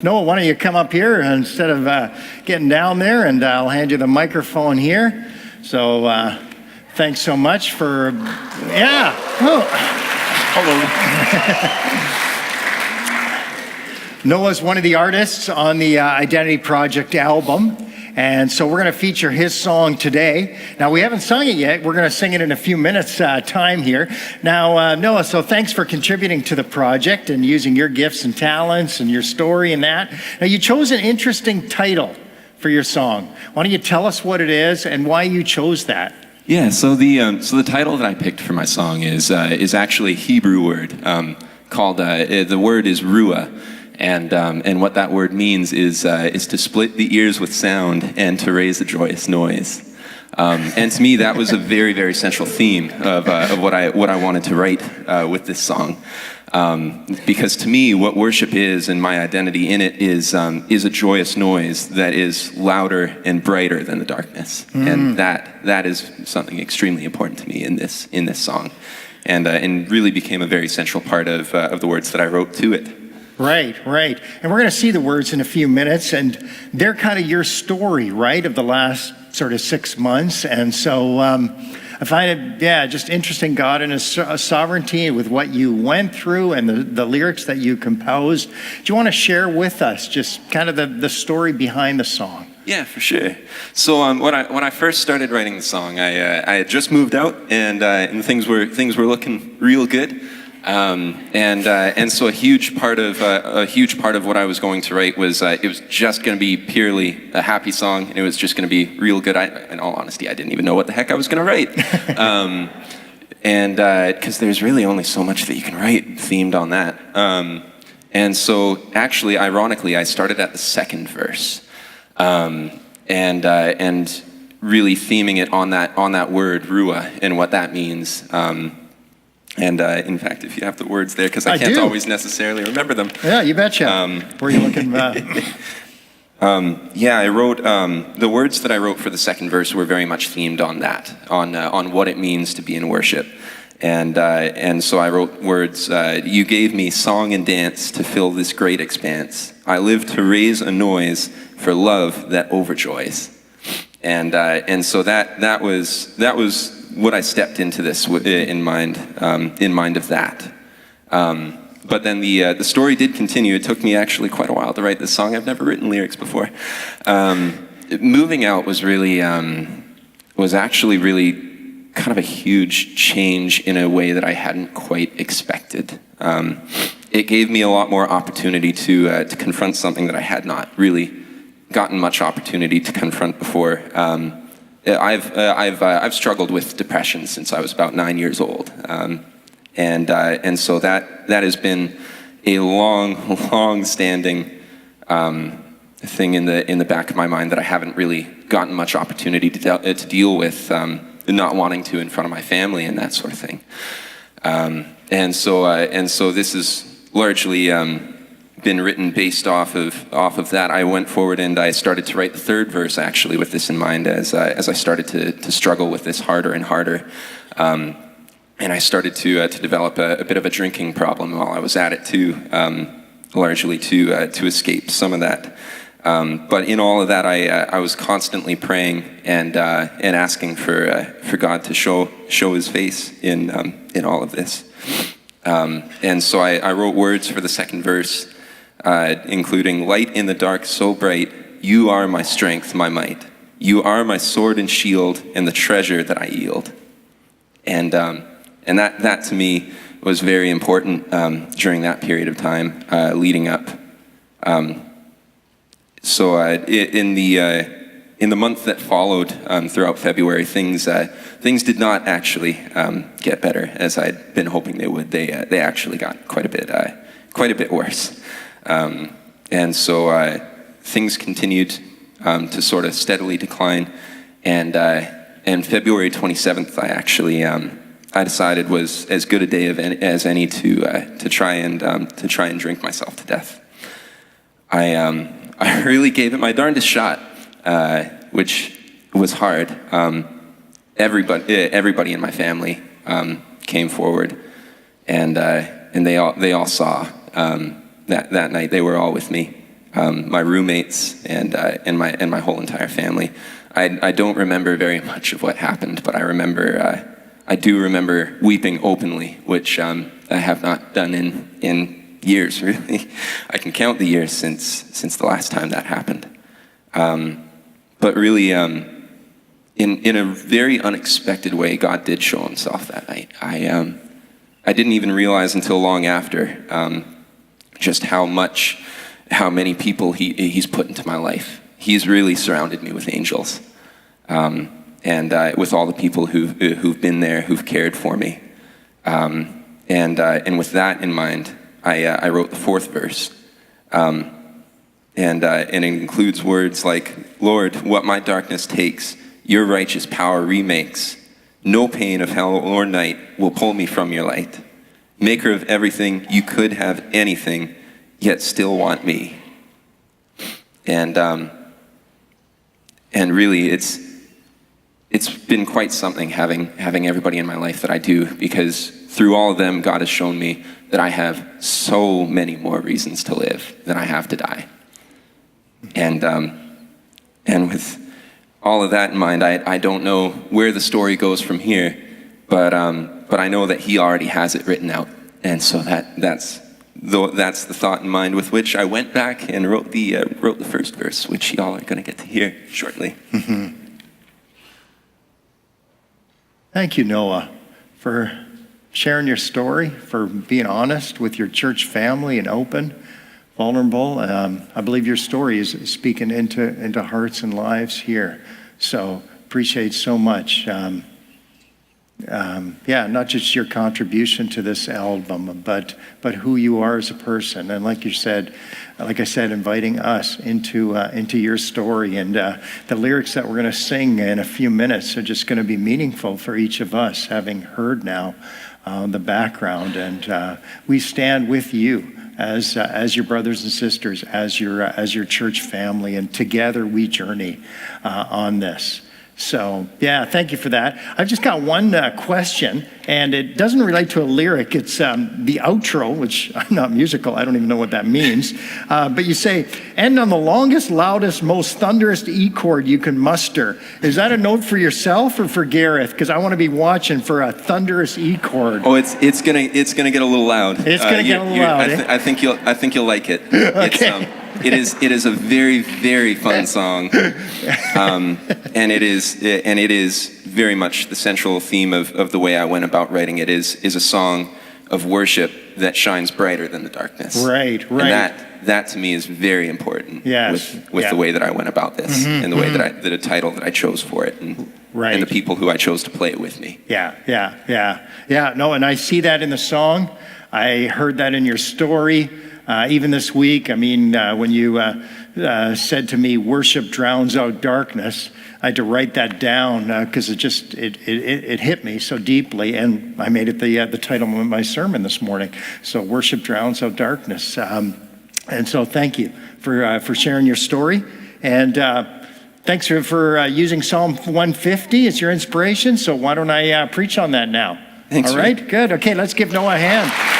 Noah, why don't you come up here instead of getting down there, and I'll hand you the microphone here. So thanks so much for, yeah. Oh. Hello. Noah's one of the artists on the Identity Project album. And so we're going to feature his song today. Now, we haven't sung it yet. We're going to sing it in a few minutes' time here. Now, Noah, so thanks for contributing to the project and using your gifts and talents and your story and that. Now, you chose an interesting title for your song. Why don't you tell us what it is and why you chose that? Yeah, so the title that I picked for my song is actually a Hebrew word called, the word is Ruwah. And what that word means is to split the ears with sound and to raise a joyous noise. And to me, that was a very, very central theme of what I wanted to write with this song. Because to me, what worship is and my identity in it is a joyous noise that is louder and brighter than the darkness. And that is something extremely important to me in this song, and really became a very central part of the words that I wrote to it. Right. And we're going to see the words in a few minutes, and they're kind of your story, right, of the last sort of 6 months. And so I find it, just interesting, God and His sovereignty with what you went through and the lyrics that you composed. Do you want to share with us just kind of the story behind the song? Yeah, for sure. So when I first started writing the song, I had just moved out, and things were looking real good. And so a huge part of what I was going to write was it was just going to be purely a happy song, and it was just going to be real good. In all honesty, I didn't even know what the heck I was going to write, and because there's really only so much that you can write themed on that. And so actually, ironically, I started at the second verse, and really theming it on that word Ruwah and what that means. And in fact, if you have the words there, because I can't always necessarily remember them. Yeah, you betcha. Where are you looking? I wrote, the words that I wrote for the second verse were very much themed on that, on what it means to be in worship. And so I wrote words, you gave me song and dance to fill this great expanse. I live to raise a noise for love that overjoys. And so that was what I stepped into this in mind of that. But then the story did continue. It took me actually quite a while to write this song. I've never written lyrics before. Moving out was actually really kind of a huge change in a way that I hadn't quite expected. It gave me a lot more opportunity to confront something that I had not really gotten much opportunity to confront before. I've struggled with depression since I was about 9 years old, and so that has been a long-standing thing in the back of my mind that I haven't really gotten much opportunity to deal with, not wanting to in front of my family and that sort of thing. And so this is largely been written based off of that. I went forward and I started to write the third verse actually with this in mind as I started to struggle with this harder and harder, and I started to develop a bit of a drinking problem while I was at it too, largely to escape some of that. But in all of that, I was constantly praying and asking for God to show His face in all of this. And so I wrote words for the second verse, including light in the dark so bright, you are my strength, my might. You are my sword and shield and the treasure that I yield. And that to me was very important during that period of time leading up. So in the month that followed, throughout February, things did not actually get better as I'd been hoping they would. They actually got quite a bit worse. And so things continued to sort of steadily decline, and February 27th, I decided was as good a day as any to try and drink myself to death. I really gave it my darndest shot, which was hard. Everybody in my family came forward, and they all saw that night. They were all with me. my roommates, and my whole entire family. I don't remember very much of what happened, but I do remember weeping openly, which I have not done in years, really. I can count the years since the last time that happened. But really, in a very unexpected way, God did show himself that night. I didn't even realize until long after just how many people he's put into my life. He's really surrounded me with angels, and with all the people who've been there, who've cared for me. And with that in mind, I wrote the fourth verse. And it includes words like, Lord, what my darkness takes, your righteous power remakes. No pain of hell or night will pull me from your light. Maker of everything, you could have anything, yet still want me. And really, it's been quite something having everybody in my life that I do, because through all of them, God has shown me that I have so many more reasons to live than I have to die. And with all of that in mind, I don't know where the story goes from here, but I know that he already has it written out, and so that's the thought in mind with which I went back and wrote the first verse, which y'all are going to get to hear shortly. Mm-hmm. Thank you, Noah, for sharing your story, for being honest with your church family and open, vulnerable. I believe your story is speaking into hearts and lives here. So appreciate so much. Not just your contribution to this album, but who you are as a person. And like I said, inviting us into your story. And the lyrics that we're going to sing in a few minutes are just going to be meaningful for each of us, having heard now the background. And we stand with you as your brothers and sisters, as your church family, and together we journey on this. So, thank you for that. I've just got one question, and it doesn't relate to a lyric. It's the outro, which I'm not musical. I don't even know what that means. But you say, end on the longest, loudest, most thunderous E chord you can muster. Is that a note for yourself or for Gareth? Because I want to be watching for a thunderous E chord. Oh, it's gonna get a little loud. It's gonna get a little loud. I think you'll like it. Okay. It is a very, very fun song, and it is very much the central theme of the way I went about writing it. Is a song of worship that shines brighter than the darkness. Right. And that to me is very important. Yes. With the way that I went about this, and the way that the title that I chose for it, and the people who I chose to play it with me. Yeah. No, and I see that in the song. I heard that in your story. Even this week, I mean, when you said to me, worship drowns out darkness, I had to write that down because it hit me so deeply, and I made it the title of my sermon this morning. So worship drowns out darkness. And so thank you for sharing your story. And thanks for using Psalm 150 as your inspiration. So why don't I preach on that now? Thanks. All right, good. Okay, let's give Noah a hand.